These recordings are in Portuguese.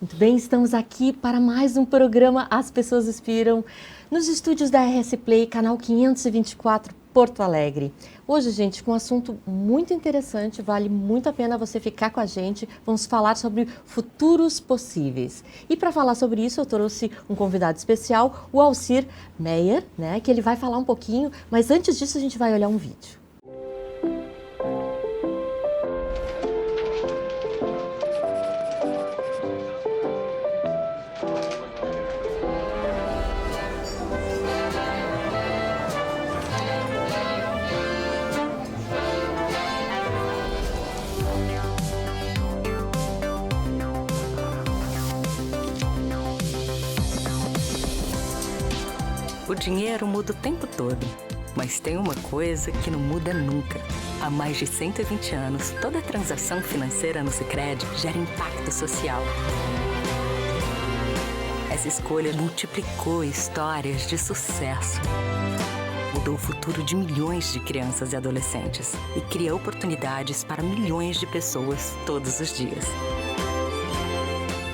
Muito bem, estamos aqui para mais um programa As Pessoas Inspiram, nos estúdios da RS Play, canal 524, Porto Alegre. Hoje, gente, com um assunto muito interessante, vale muito a pena você ficar com a gente. Vamos falar sobre futuros possíveis. E para falar sobre isso, eu trouxe um convidado especial, o Alcir Meyer, né, que ele vai falar um pouquinho, mas antes disso a gente vai olhar um vídeo. O dinheiro muda o tempo todo, mas tem uma coisa que não muda nunca. Há mais de 120 anos, toda transação financeira no Sicredi gera impacto social. Essa escolha multiplicou histórias de sucesso. Mudou o futuro de milhões de crianças e adolescentes e cria oportunidades para milhões de pessoas todos os dias.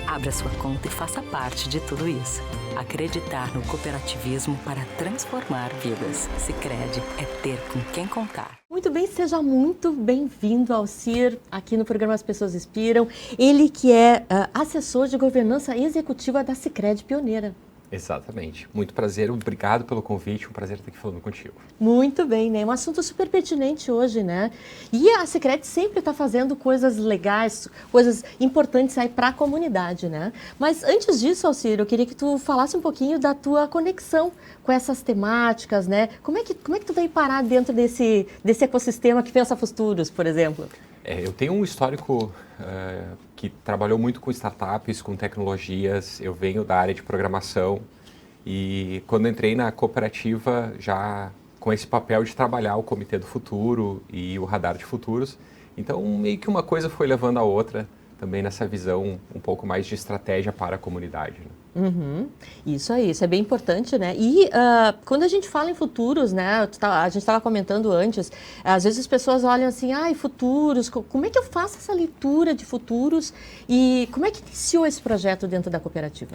Abra sua conta e faça parte de tudo isso. Acreditar no cooperativismo para transformar vidas. Sicredi é ter com quem contar. Muito bem, seja muito bem-vindo, Alcir, aqui no programa As Pessoas Inspiram. Ele que é assessor de governança executiva da Sicredi Pioneira. Exatamente. Muito prazer, obrigado pelo convite, um prazer estar aqui falando contigo. Muito bem, né? Um assunto super pertinente hoje, né? E a Sicredi sempre está fazendo coisas legais, coisas importantes aí para a comunidade, né? Mas antes disso, Alcir, eu queria que tu falasse um pouquinho da tua conexão com essas temáticas, né? Como é que tu veio parar dentro desse ecossistema que pensa futuros, por exemplo? Eu tenho um histórico que trabalhou muito com startups, com tecnologias. Eu venho da área de programação e quando entrei na cooperativa já com esse papel de trabalhar o Comitê do Futuro e o Radar de Futuros. Então, meio que uma coisa foi levando a outra, também nessa visão um pouco mais de estratégia para a comunidade, né? Uhum. Isso aí, isso é bem importante, né? E quando a gente fala em futuros, né? A gente estava comentando antes, às vezes as pessoas olham assim, futuros, como é que eu faço essa leitura de futuros e como é que iniciou esse projeto dentro da cooperativa?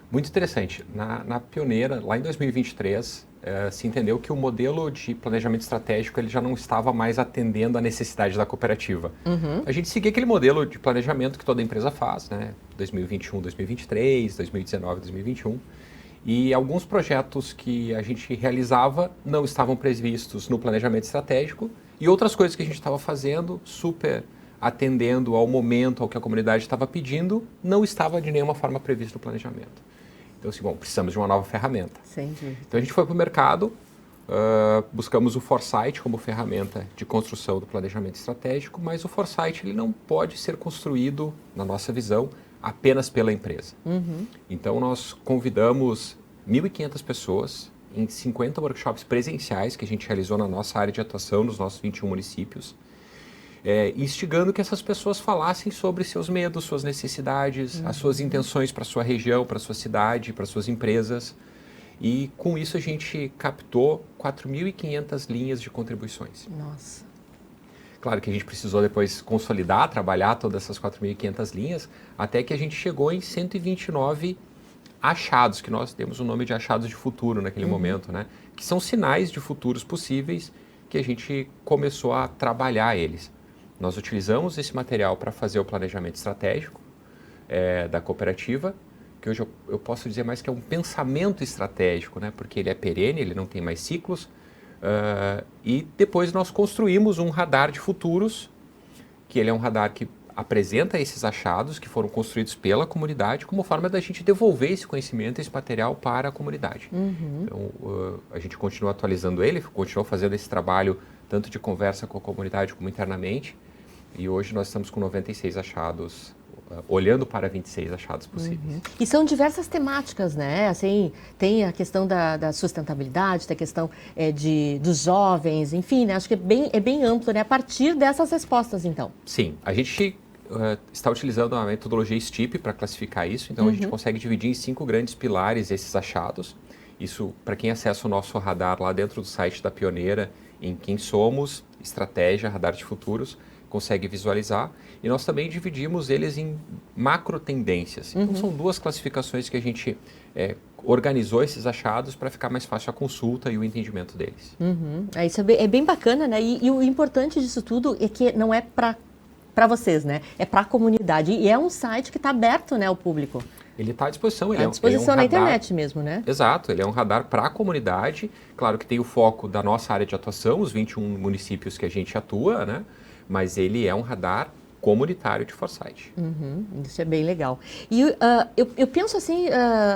Muito interessante. Na Pioneira, lá em 2023, se entendeu que o modelo de planejamento estratégico ele já não estava mais atendendo à necessidade da cooperativa. Uhum. A gente seguia aquele modelo de planejamento que toda empresa faz, né? 2021, 2023, 2019, 2021. E alguns projetos que a gente realizava não estavam previstos no planejamento estratégico e outras coisas que a gente estava fazendo, super atendendo ao momento, ao que a comunidade estava pedindo, não estava de nenhuma forma previsto no planejamento. Então, assim, precisamos de uma nova ferramenta. Sem dúvida. Então, a gente foi para o mercado, buscamos o Foresight como ferramenta de construção do planejamento estratégico, mas o Foresight ele não pode ser construído, na nossa visão, apenas pela empresa. Uhum. Então, nós convidamos 1.500 pessoas em 50 workshops presenciais que a gente realizou na nossa área de atuação, nos nossos 21 municípios, instigando que essas pessoas falassem sobre seus medos, suas necessidades, as suas intenções para a sua região, para a sua cidade, para as suas empresas. E com isso a gente captou 4.500 linhas de contribuições. Nossa. Claro que a gente precisou depois consolidar, trabalhar todas essas 4.500 linhas, até que a gente chegou em 129 achados, que nós demos o nome de achados de futuro naquele momento, né? Que são sinais de futuros possíveis que a gente começou a trabalhar eles. Nós utilizamos esse material para fazer o planejamento estratégico da cooperativa, que hoje eu posso dizer mais que é um pensamento estratégico, né? Porque ele é perene, ele não tem mais ciclos. E depois nós construímos um radar de futuros, que ele é um radar que apresenta esses achados que foram construídos pela comunidade como forma da gente devolver esse conhecimento, esse material para a comunidade. Uhum. Então, a gente continua atualizando ele, continua fazendo esse trabalho tanto de conversa com a comunidade como internamente. E hoje nós estamos com 96 achados, olhando para 26 achados possíveis. Uhum. E são diversas temáticas, né? Assim, tem a questão da sustentabilidade, tem a questão dos jovens, enfim, né? Acho que é bem amplo, né? A partir dessas respostas, então. Sim, a gente está utilizando a metodologia STIP para classificar isso, então a gente consegue dividir em 5 grandes pilares esses achados. Isso, para quem acessa o nosso radar lá dentro do site da Pioneira, em quem somos, estratégia, radar de futuros, consegue visualizar, e nós também dividimos eles em macro tendências. Então são duas classificações que a gente organizou esses achados para ficar mais fácil a consulta e o entendimento deles. Isso é bem bacana, né? E o importante disso tudo é que não é para vocês, né? É para a comunidade. E é um site que está aberto, né, ao público. Ele está à disposição. Está à disposição na internet mesmo, né? Exato, ele é um radar para a comunidade. Claro que tem o foco da nossa área de atuação, os 21 municípios que a gente atua, né? Mas ele é um radar comunitário de Foresight. Isso é bem legal. E eu penso assim,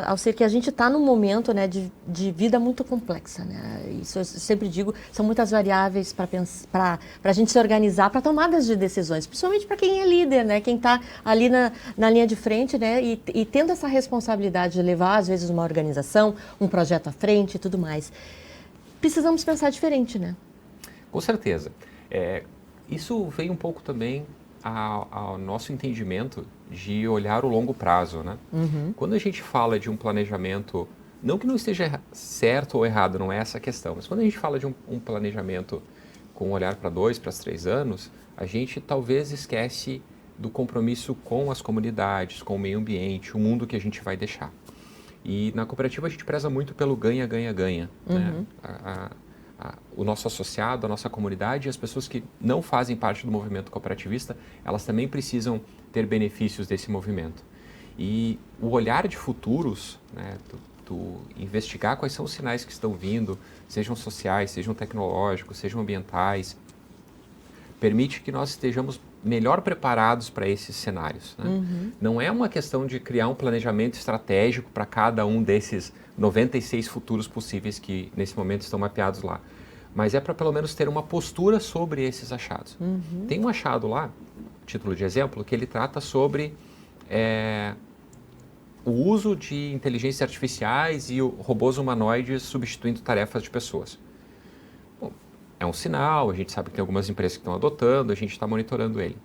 Alcir, que a gente está num momento, né, de vida muito complexa, né? Isso eu sempre digo, são muitas variáveis para a gente se organizar para tomadas de decisões, principalmente para quem é líder, né? Quem está ali na linha de frente, né? E tendo essa responsabilidade de levar, às vezes, uma organização, um projeto à frente e tudo mais. Precisamos pensar diferente, né? Com certeza. Isso vem um pouco também ao nosso entendimento de olhar o longo prazo, né? Quando a gente fala de um planejamento, não que não esteja certo ou errado, não é essa a questão, mas quando a gente fala de um planejamento com um olhar para 2, para 3 anos, a gente talvez esquece do compromisso com as comunidades, com o meio ambiente, o mundo que a gente vai deixar. E na cooperativa a gente preza muito pelo ganha-ganha-ganha, né? O nosso associado, a nossa comunidade e as pessoas que não fazem parte do movimento cooperativista, elas também precisam ter benefícios desse movimento. E o olhar de futuros, né, investigar quais são os sinais que estão vindo, sejam sociais, sejam tecnológicos, sejam ambientais, permite que nós estejamos melhor preparados para esses cenários, né? Não é uma questão de criar um planejamento estratégico para cada um desses 96 futuros possíveis que nesse momento estão mapeados lá, mas é para pelo menos ter uma postura sobre esses achados. Tem um achado lá, título de exemplo, que ele trata sobre o uso de inteligências artificiais e robôs humanoides substituindo tarefas de pessoas. É um sinal, a gente sabe que tem algumas empresas que estão adotando, a gente está monitorando ele.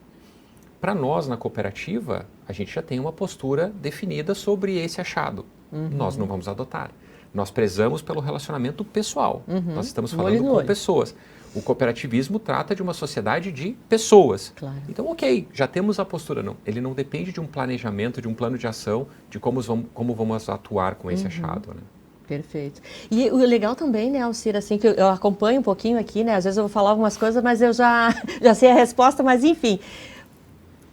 Para nós, na cooperativa, a gente já tem uma postura definida sobre esse achado. Nós não vamos adotar. Nós prezamos pelo relacionamento pessoal. Nós estamos falando com pessoas. O cooperativismo trata de uma sociedade de pessoas. Claro. Então, ok, já temos a postura. Não, ele não depende de um planejamento, de um plano de ação, de como vamos atuar com esse achado, né? Perfeito. E o legal também, né, Alcir, assim, que eu acompanho um pouquinho aqui, né, às vezes eu vou falar algumas coisas, mas eu já sei a resposta, mas enfim,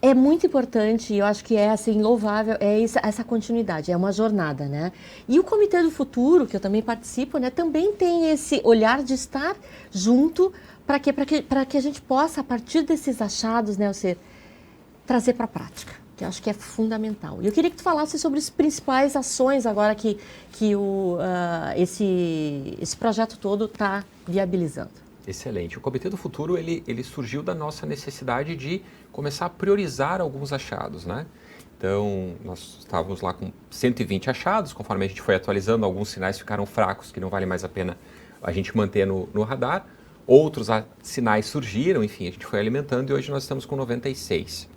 é muito importante, eu acho que é assim, louvável, essa continuidade, é uma jornada, né? E o Comitê do Futuro, que eu também participo, né, também tem esse olhar de estar junto para que a gente possa, a partir desses achados, né, Alcir, trazer para a prática, que eu acho que é fundamental. E eu queria que tu falasse sobre as principais ações agora que esse projeto todo está viabilizando. Excelente. O Comitê do Futuro, ele surgiu da nossa necessidade de começar a priorizar alguns achados, né? Então, nós estávamos lá com 120 achados, conforme a gente foi atualizando, alguns sinais ficaram fracos, que não vale mais a pena a gente manter no radar. Outros sinais surgiram, enfim, a gente foi alimentando e hoje nós estamos com 96.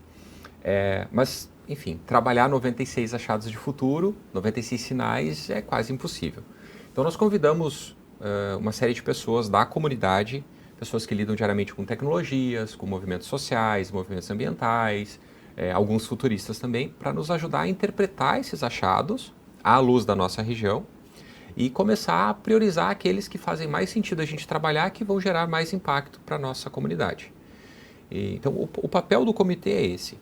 Mas, enfim, trabalhar 96 achados de futuro, 96 sinais é quase impossível. Então nós convidamos uma série de pessoas da comunidade, pessoas que lidam diariamente com tecnologias, com movimentos sociais, movimentos ambientais, alguns futuristas também, para nos ajudar a interpretar esses achados à luz da nossa região e começar a priorizar aqueles que fazem mais sentido a gente trabalhar, que vão gerar mais impacto para a nossa comunidade. Então o papel do comitê é esse.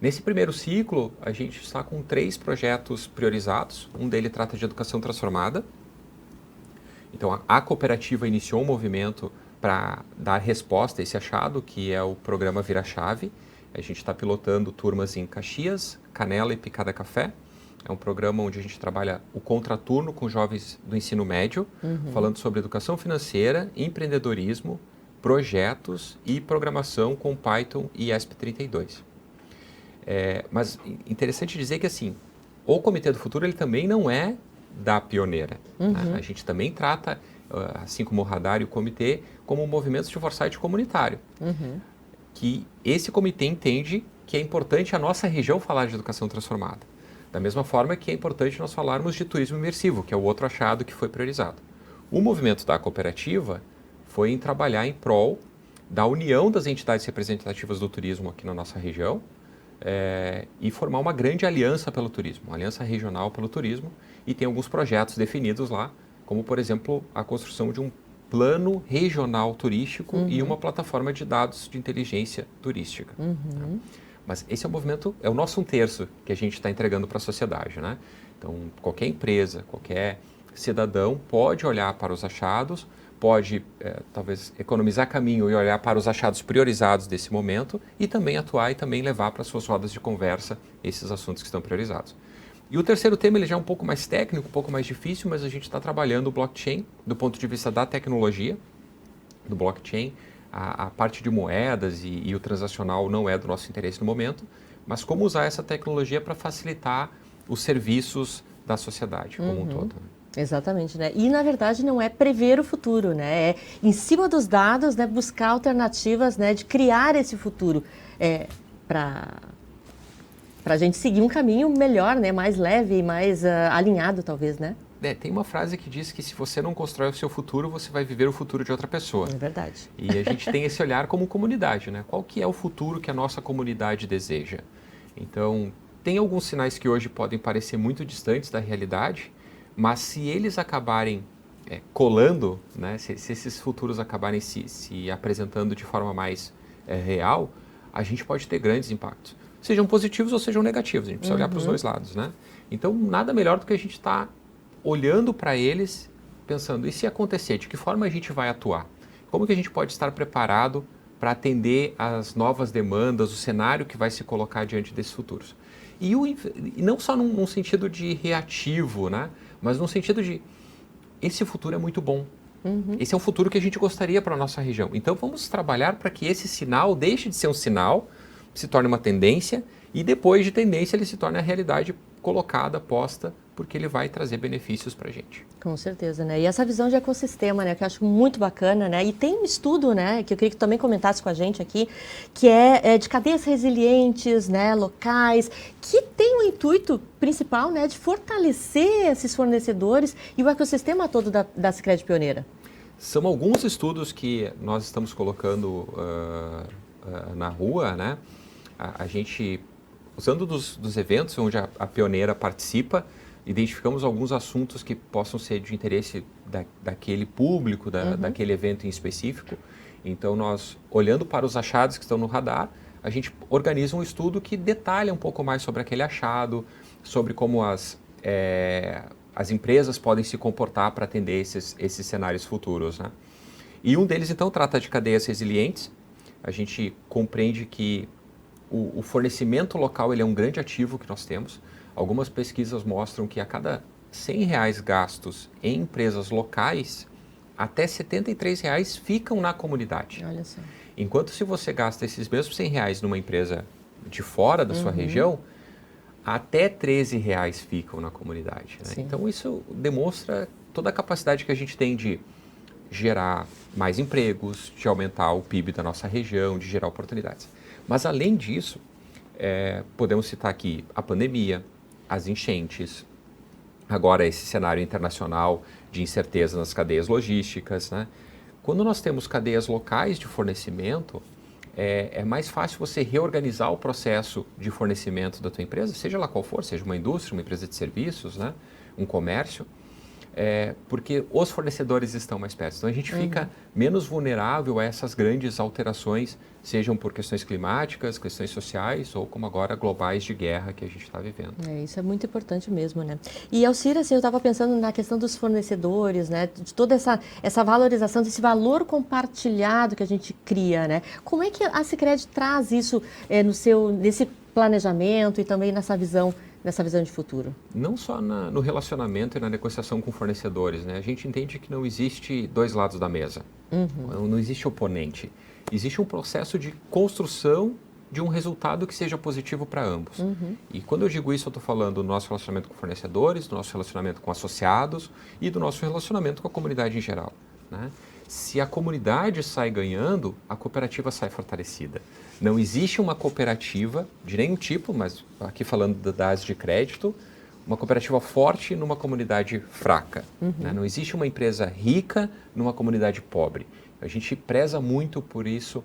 Nesse primeiro ciclo, a gente está com 3 projetos priorizados. Um deles trata de educação transformada. Então, a cooperativa iniciou um movimento para dar resposta a esse achado, que é o programa Vira-Chave. A gente está pilotando turmas em Caxias, Canela e Picada Café. É um programa onde a gente trabalha o contraturno com jovens do ensino médio, falando sobre educação financeira, empreendedorismo, projetos e programação com Python e ESP32. Mas interessante dizer que assim, o Comitê do Futuro ele também não é da pioneira. Né? A gente também trata, assim como o Radar e o Comitê, como movimentos de foresight comunitário. Que esse comitê entende que é importante a nossa região falar de educação transformada. Da mesma forma que é importante nós falarmos de turismo imersivo, que é o outro achado que foi priorizado. O movimento da cooperativa foi em trabalhar em prol da união das entidades representativas do turismo aqui na nossa região e formar uma grande aliança pelo turismo, uma aliança regional pelo turismo, e tem alguns projetos definidos lá, como, por exemplo, a construção de um plano regional turístico e uma plataforma de dados de inteligência turística. Né? Mas esse é o movimento, é o nosso 1/3 que a gente está entregando para a sociedade, né? Então, qualquer empresa, qualquer cidadão pode olhar para os achados, pode talvez economizar caminho e olhar para os achados priorizados desse momento e também atuar e também levar para suas rodas de conversa esses assuntos que estão priorizados. E o terceiro tema ele já é um pouco mais técnico, um pouco mais difícil, mas a gente está trabalhando o blockchain do ponto de vista da tecnologia do blockchain. A parte de moedas e o transacional não é do nosso interesse no momento, mas como usar essa tecnologia para facilitar os serviços da sociedade como um todo. Exatamente, né? E, na verdade, não é prever o futuro, né? É, em cima dos dados, né, buscar alternativas, né, de criar esse futuro para a gente seguir um caminho melhor, né? Mais leve e mais alinhado, talvez, né? Tem uma frase que diz que se você não constrói o seu futuro, você vai viver o futuro de outra pessoa. É verdade. E a gente tem esse olhar como comunidade, né? Qual que é o futuro que a nossa comunidade deseja? Então, tem alguns sinais que hoje podem parecer muito distantes da realidade, mas se eles acabarem colando, né? Se esses futuros acabarem se apresentando de forma mais real, a gente pode ter grandes impactos. Sejam positivos ou sejam negativos, a gente precisa olhar para os dois lados, né? Então, nada melhor do que a gente estar olhando para eles, pensando, e se acontecer, de que forma a gente vai atuar? Como que a gente pode estar preparado para atender às novas demandas, o cenário que vai se colocar diante desses futuros? E não só num sentido de reativo, né? Mas num sentido de, esse futuro é muito bom. Esse é um futuro que a gente gostaria para a nossa região. Então vamos trabalhar para que esse sinal deixe de ser um sinal, se torne uma tendência, e depois de tendência ele se torne a realidade colocada, posta, porque ele vai trazer benefícios para a gente. Com certeza, né? E essa visão de ecossistema, né? Que eu acho muito bacana, né? E tem um estudo, né? Que eu queria que tu também comentasse com a gente aqui, que é de cadeias resilientes, né? Locais, que tem o intuito principal, né? De fortalecer esses fornecedores e o ecossistema todo da Sicredi Pioneira. São alguns estudos que nós estamos colocando na rua, né? A gente, usando dos eventos onde a Pioneira participa, identificamos alguns assuntos que possam ser de interesse daquele público, daquele evento em específico. Então, nós, olhando para os achados que estão no radar, a gente organiza um estudo que detalha um pouco mais sobre aquele achado, sobre como as empresas podem se comportar para atender esses cenários futuros, né? E um deles, então, trata de cadeias resilientes. A gente compreende que o fornecimento local ele é um grande ativo que nós temos. Algumas pesquisas mostram que a cada R$100 gastos em empresas locais, até R$73 ficam na comunidade. Olha só. Enquanto se você gasta esses mesmos R$100 numa empresa de fora da sua região, até R$13 ficam na comunidade. Né? Então isso demonstra toda a capacidade que a gente tem de gerar mais empregos, de aumentar o PIB da nossa região, de gerar oportunidades. Mas além disso, podemos citar aqui a pandemia, as enchentes, agora esse cenário internacional de incerteza nas cadeias logísticas, né? Quando nós temos cadeias locais de fornecimento, é mais fácil você reorganizar o processo de fornecimento da tua empresa, seja lá qual for, seja uma indústria, uma empresa de serviços, né? Um comércio, porque os fornecedores estão mais perto. Então a gente fica menos vulnerável a essas grandes alterações, sejam por questões climáticas, questões sociais ou como agora globais de guerra que a gente está vivendo. Isso é muito importante mesmo, né? E Alcir, assim, eu estava pensando na questão dos fornecedores, né? De toda essa valorização, desse valor compartilhado que a gente cria, né? Como é que a Sicredi traz isso nesse planejamento e também nessa visão de futuro? Não só no relacionamento e na negociação com fornecedores, né? A gente entende que não existe dois lados da mesa, não existe oponente. Existe um processo de construção de um resultado que seja positivo para ambos. E quando eu digo isso, eu estou falando do nosso relacionamento com fornecedores, do nosso relacionamento com associados e do nosso relacionamento com a comunidade em geral, né? Se a comunidade sai ganhando, a cooperativa sai fortalecida. Não existe uma cooperativa de nenhum tipo, mas aqui falando das de crédito, uma cooperativa forte numa comunidade fraca. Né? Não existe uma empresa rica numa comunidade pobre. A gente preza muito por isso,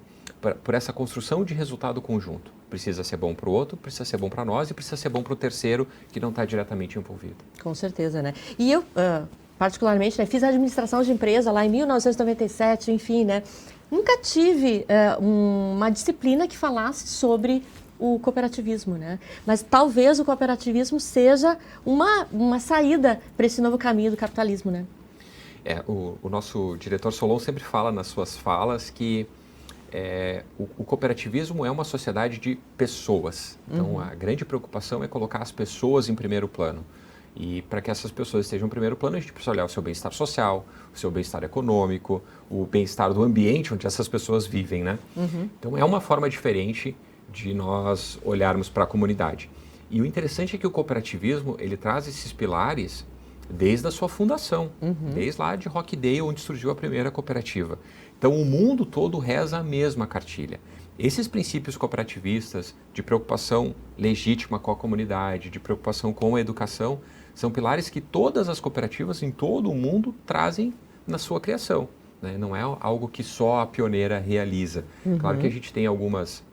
por essa construção de resultado conjunto. Precisa ser bom para o outro, precisa ser bom para nós e precisa ser bom para o terceiro que não está diretamente envolvido. Com certeza, né? E eu, particularmente, né, fiz administração de empresa lá em 1997, enfim, né? Nunca tive uma disciplina que falasse sobre o cooperativismo, né? Mas talvez o cooperativismo seja uma saída para esse novo caminho do capitalismo, né? O nosso diretor Solon sempre fala nas suas falas que o cooperativismo é uma sociedade de pessoas. Então, a grande preocupação é colocar as pessoas em primeiro plano. E para que essas pessoas estejam em primeiro plano, a gente precisa olhar o seu bem-estar social, o seu bem-estar econômico, o bem-estar do ambiente onde essas pessoas vivem, né? Então, é uma forma diferente de nós olharmos para a comunidade. E o interessante é que o cooperativismo, ele traz esses pilares desde a sua fundação, desde lá de Rockdale, onde surgiu a primeira cooperativa. Então, o mundo todo reza a mesma cartilha. Esses princípios cooperativistas de preocupação legítima com a comunidade, de preocupação com a educação, são pilares que todas as cooperativas em todo o mundo trazem na sua criação, né? Não é algo que só a pioneira realiza. Claro que a gente tem algumas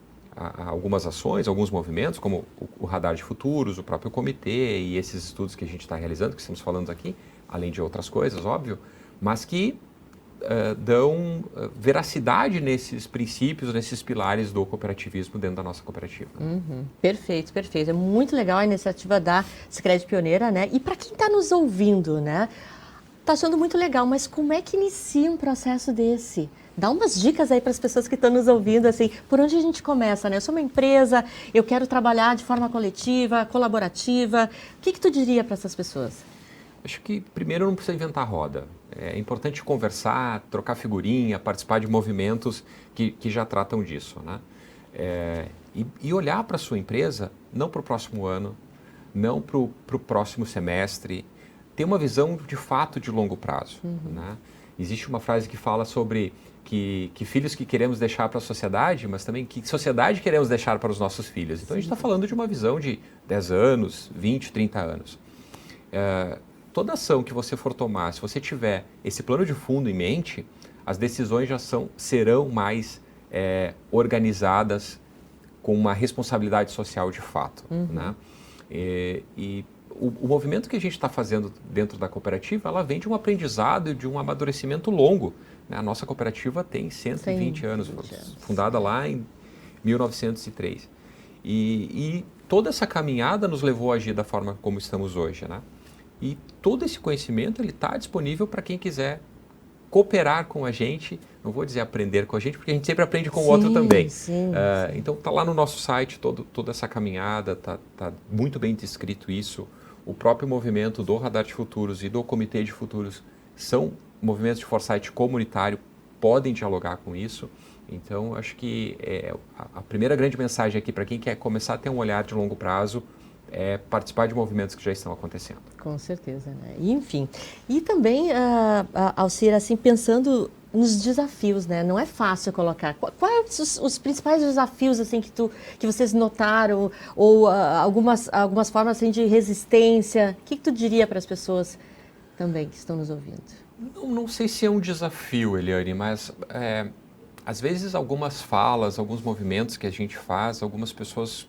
ações, alguns movimentos, como o Radar de Futuros, o próprio comitê e esses estudos que a gente está realizando, que estamos falando aqui, além de outras coisas, óbvio, mas que dão veracidade nesses princípios, nesses pilares do cooperativismo dentro da nossa cooperativa. Perfeito, perfeito. É muito legal a iniciativa da Sicredi Pioneira, né? E para quem está nos ouvindo, né? Está achando muito legal, mas como é que inicia um processo desse? Dá umas dicas aí para as pessoas que estão nos ouvindo, assim, por onde a gente começa, né? Eu sou uma empresa, eu quero trabalhar de forma coletiva, colaborativa. O que tu diria para essas pessoas? Acho que primeiro não precisa inventar roda. É importante conversar, trocar figurinha, participar de movimentos que já tratam disso, né? E olhar para a sua empresa, não para o próximo ano, não para o próximo semestre, ter uma visão de fato de longo prazo, né? Existe uma frase que fala sobre que filhos que queremos deixar para a sociedade, mas também que sociedade queremos deixar para os nossos filhos. Então, a gente está falando de uma visão de 10 anos, 20, 30 anos. Toda ação que você for tomar, se você tiver esse plano de fundo em mente, as decisões já serão mais organizadas com uma responsabilidade social de fato, né? E o movimento que a gente está fazendo dentro da cooperativa, ela vem de um aprendizado e de um amadurecimento longo, né? A nossa cooperativa tem 120 anos, fundada lá em 1903. E toda essa caminhada nos levou a agir da forma como estamos hoje, né? E todo esse conhecimento está disponível para quem quiser cooperar com a gente, não vou dizer aprender com a gente, porque a gente sempre aprende com o outro também. Então está lá no nosso site toda essa caminhada, está muito bem descrito isso. O próprio movimento do Radar de Futuros e do Comitê de Futuros são movimentos de foresight comunitário, podem dialogar com isso. Então acho que a primeira grande mensagem aqui para quem quer começar a ter um olhar de longo prazo é participar de movimentos que já estão acontecendo. Com certeza, né? E, enfim, e também, Alcir, assim, pensando nos desafios, né? Não é fácil colocar. Quais os principais desafios, assim, que vocês notaram, ou algumas formas, assim, de resistência? O que tu diria para as pessoas também que estão nos ouvindo? Não sei se é um desafio, Eliane, mas às vezes algumas falas, alguns movimentos que a gente faz, algumas pessoas...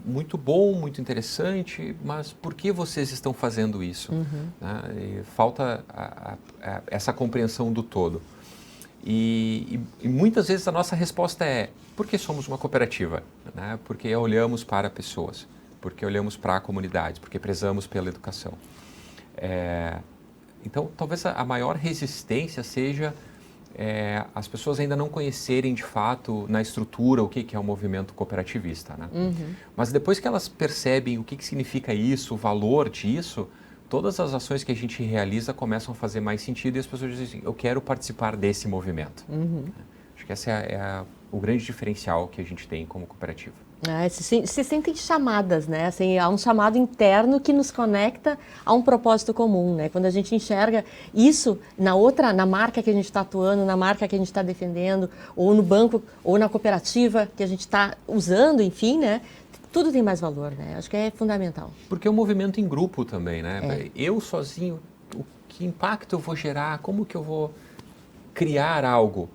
muito bom, muito interessante, mas por que vocês estão fazendo isso? Né? E falta essa compreensão do todo. E muitas vezes a nossa resposta é, porque somos uma cooperativa, né? Porque olhamos para pessoas, porque olhamos para a comunidade, porque prezamos pela educação. Então, talvez a maior resistência seja as pessoas ainda não conhecerem de fato na estrutura o que é o movimento cooperativista, né? Mas depois que elas percebem o que significa isso, o valor disso, todas as ações que a gente realiza começam a fazer mais sentido e as pessoas dizem assim, eu quero participar desse movimento. Acho que esse é o grande diferencial que a gente tem como cooperativa. Se sentem chamadas, né? Assim, há um chamado interno que nos conecta a um propósito comum, né? Quando a gente enxerga isso na marca que a gente está atuando, na marca que a gente está defendendo, ou no banco, ou na cooperativa que a gente está usando, enfim, né? Tudo tem mais valor, né? Acho que é fundamental. Porque é um movimento em grupo também, né? Eu sozinho, que impacto eu vou gerar? Como que eu vou criar algo?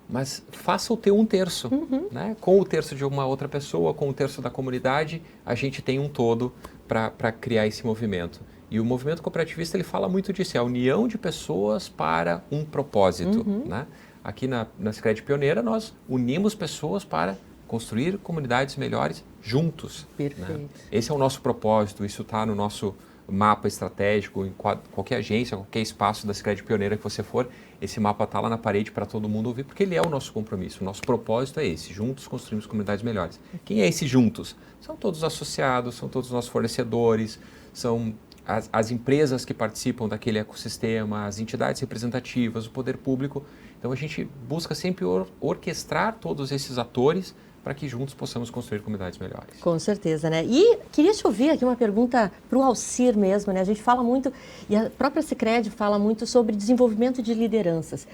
mas faça o teu 1/3, né? Com o 1/3 de uma outra pessoa, com o 1/3 da comunidade, a gente tem um todo para criar esse movimento. E o movimento cooperativista, ele fala muito disso, é a união de pessoas para um propósito, né? Aqui na Sicredi Pioneira, nós unimos pessoas para construir comunidades melhores juntos. Perfeito. Né? Esse é o nosso propósito, isso está no nosso mapa estratégico, em qualquer agência, qualquer espaço da Sicredi Pioneira que você for, esse mapa está lá na parede para todo mundo ouvir, porque ele é o nosso compromisso, o nosso propósito é esse, juntos construímos comunidades melhores. Quem é esse juntos? São todos os associados, são todos os nossos fornecedores, são as empresas que participam daquele ecossistema, as entidades representativas, o poder público. Então a gente busca sempre orquestrar todos esses atores para que juntos possamos construir comunidades melhores. Com certeza, né? E queria te ouvir aqui uma pergunta para o Alcir mesmo, né? A gente fala muito, e a própria Sicredi fala muito sobre desenvolvimento de lideranças.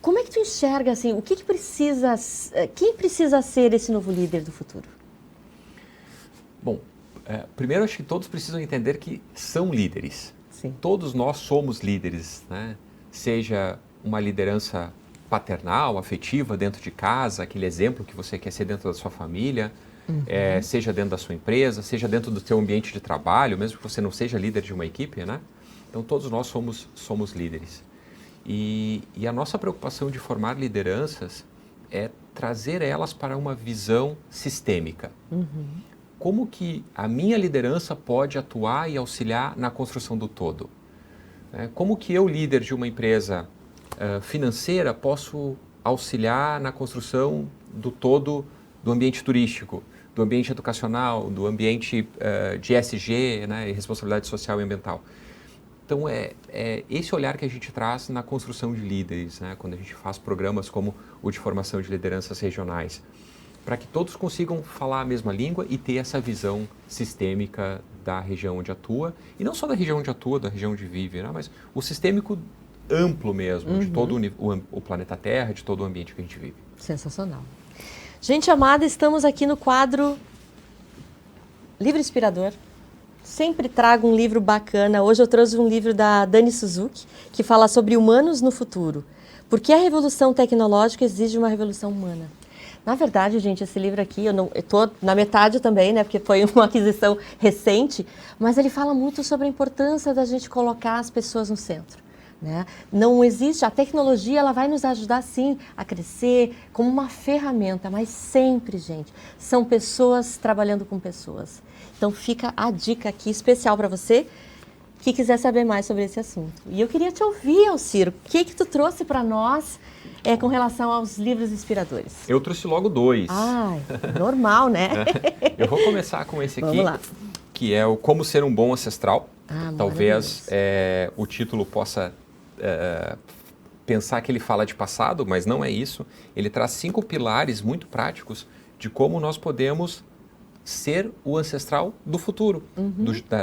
Como é que tu enxerga, assim, o que precisa, quem precisa ser esse novo líder do futuro? Bom, primeiro acho que todos precisam entender que são líderes. Sim. Todos nós somos líderes, né? Seja uma liderança paternal, afetiva, dentro de casa, aquele exemplo que você quer ser dentro da sua família, seja dentro da sua empresa, seja dentro do seu ambiente de trabalho, mesmo que você não seja líder de uma equipe, né? Então todos nós somos líderes. E a nossa preocupação de formar lideranças é trazer elas para uma visão sistêmica. Como que a minha liderança pode atuar e auxiliar na construção do todo? Como que eu, líder de uma empresa financeira, posso auxiliar na construção do todo do ambiente turístico, do ambiente educacional, do ambiente de ESG, né, e responsabilidade social e ambiental? Então, é esse olhar que a gente traz na construção de líderes, né, quando a gente faz programas como o de formação de lideranças regionais, para que todos consigam falar a mesma língua e ter essa visão sistêmica da região onde atua, e não só da região onde atua, da região onde vive, né, mas o sistêmico amplo mesmo, de todo o planeta Terra, de todo o ambiente que a gente vive. Sensacional. Gente amada, estamos aqui no quadro Livro Inspirador. Sempre trago um livro bacana. Hoje eu trouxe um livro da Dani Suzuki, que fala sobre humanos no futuro. Porque a revolução tecnológica exige uma revolução humana. Na verdade, gente, esse livro aqui, eu estou na metade também, né, porque foi uma aquisição recente, mas ele fala muito sobre a importância da gente colocar as pessoas no centro. Né? Não existe, a tecnologia ela vai nos ajudar sim a crescer como uma ferramenta, mas sempre, gente, são pessoas trabalhando com pessoas. Então fica a dica aqui especial para você que quiser saber mais sobre esse assunto. E eu queria te ouvir, Alcir, o que tu trouxe para nós com relação aos livros inspiradores? Eu trouxe logo 2. Normal, né? Eu vou começar com esse aqui, Vamos lá. Que é o Como Ser um Bom Ancestral. Talvez Maravilhoso. o título possa pensar que ele fala de passado, mas não é isso. Ele traz 5 pilares muito práticos de como nós podemos ser o ancestral do futuro,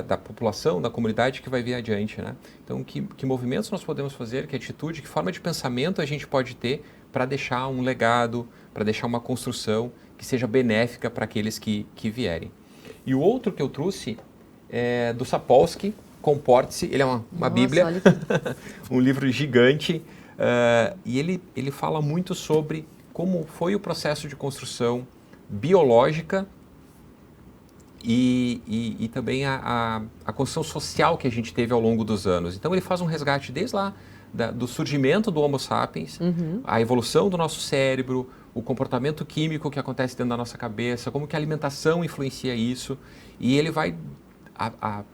da população, da comunidade que vai vir adiante, né? Então, que movimentos nós podemos fazer, que atitude, que forma de pensamento a gente pode ter para deixar um legado, para deixar uma construção que seja benéfica para aqueles que vierem. E o outro que eu trouxe é do Sapolsky, Comporte-se. Ele é uma Bíblia, um livro gigante, e ele fala muito sobre como foi o processo de construção biológica e também a construção social que a gente teve ao longo dos anos. Então ele faz um resgate desde lá do surgimento do Homo sapiens, a evolução do nosso cérebro, o comportamento químico que acontece dentro da nossa cabeça, como que a alimentação influencia isso, e ele vai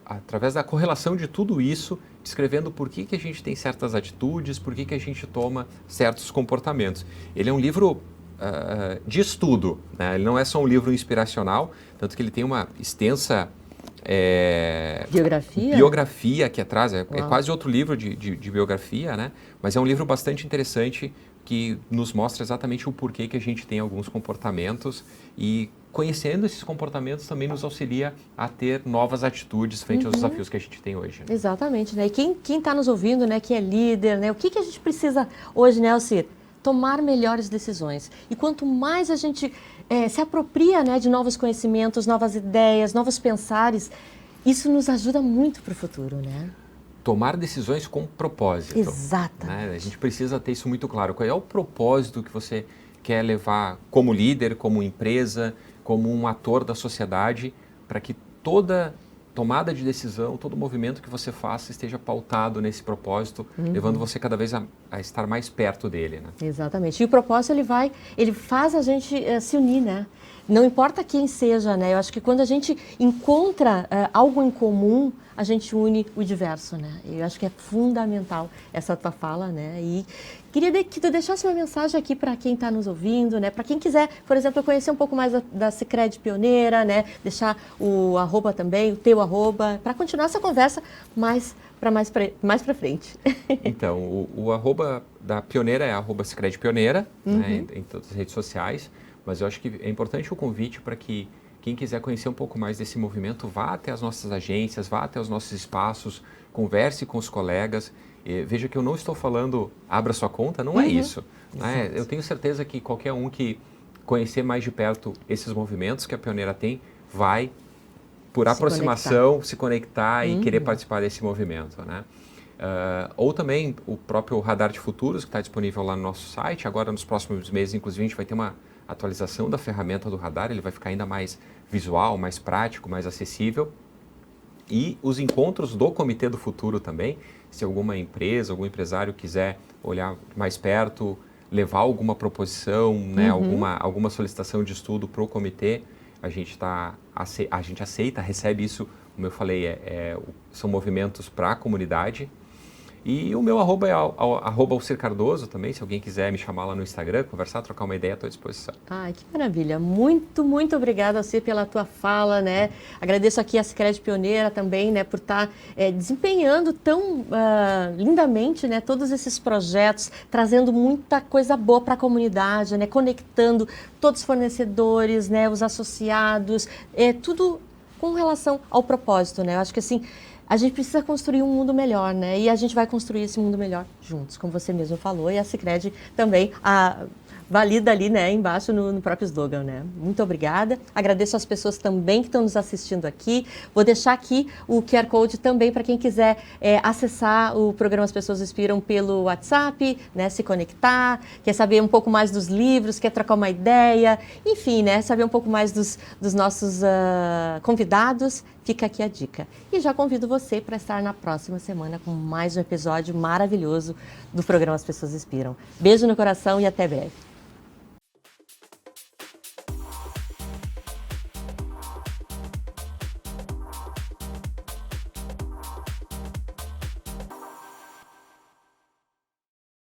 através da correlação de tudo isso, descrevendo por que a gente tem certas atitudes, por que a gente toma certos comportamentos. Ele é um livro de estudo, né? Ele não é só um livro inspiracional, tanto que ele tem uma extensa biografia aqui atrás, é quase outro livro de biografia, né? Mas é um livro bastante interessante que nos mostra exatamente o porquê que a gente tem alguns comportamentos, e conhecendo esses comportamentos também nos auxilia a ter novas atitudes frente aos desafios que a gente tem hoje. Né? Exatamente, né? E quem está nos ouvindo, né, que é líder, né, o que a gente precisa hoje, né, Alcir? Tomar melhores decisões. E quanto mais a gente se apropria, né, de novos conhecimentos, novas ideias, novos pensares, isso nos ajuda muito para o futuro, né? tomar decisões com propósito. Exato. Né? A gente precisa ter isso muito claro. Qual é o propósito que você quer levar como líder, como empresa, como um ator da sociedade, para que toda tomada de decisão, todo movimento que você faça esteja pautado nesse propósito, levando você cada vez a estar mais perto dele, né? Exatamente. E o propósito, ele faz a gente se unir, né? Não importa quem seja, né? Eu acho que quando a gente encontra algo em comum, a gente une o diverso, né? Eu acho que é fundamental essa tua fala, né? E queria que tu deixasse uma mensagem aqui para quem está nos ouvindo, né? Para quem quiser, por exemplo, conhecer um pouco mais da Sicredi Pioneira, né? Deixar o arroba também, o teu arroba, para continuar essa conversa mais para frente. Então, o arroba da Pioneira é arroba Sicredi Pioneira, né? Em todas as redes sociais. Mas eu acho que é importante o convite para que quem quiser conhecer um pouco mais desse movimento, vá até as nossas agências, vá até os nossos espaços, converse com os colegas. Veja que eu não estou falando, abra sua conta, não é isso. Né? Eu tenho certeza que qualquer um que conhecer mais de perto esses movimentos que a Pioneira tem, vai, por aproximação, se conectar e querer participar desse movimento. Né? Ou também o próprio Radar de Futuros, que está disponível lá no nosso site. Agora, nos próximos meses, inclusive, a gente vai ter uma atualização da ferramenta do radar, ele vai ficar ainda mais visual, mais prático, mais acessível. E os encontros do Comitê do Futuro também, se alguma empresa, algum empresário quiser olhar mais perto, levar alguma proposição, né, alguma solicitação de estudo para o comitê, a gente aceita, recebe isso, como eu falei, são movimentos para a comunidade. E o meu arroba é arroba Alcir Cardoso também, se alguém quiser me chamar lá no Instagram, conversar, trocar uma ideia, estou à disposição. Ai, que maravilha. Muito, muito obrigada, Alcir, pela tua fala, né? Agradeço aqui a Sicredi Pioneira também, né, por estar desempenhando tão lindamente, né, todos esses projetos, trazendo muita coisa boa para a comunidade, né, conectando todos os fornecedores, né, os associados, tudo com relação ao propósito, né? Eu acho que assim, a gente precisa construir um mundo melhor, né? E a gente vai construir esse mundo melhor juntos, como você mesmo falou. E a Sicredi também valida ali, né, embaixo no próprio slogan, né? Muito obrigada. Agradeço às pessoas também que estão nos assistindo aqui. Vou deixar aqui o QR Code também para quem quiser acessar o programa As Pessoas Inspiram pelo WhatsApp, né, se conectar, quer saber um pouco mais dos livros, quer trocar uma ideia, enfim, né, saber um pouco mais dos nossos convidados. Fica aqui a dica. E já convido você para estar na próxima semana com mais um episódio maravilhoso do programa As Pessoas Inspiram. Beijo no coração e até breve.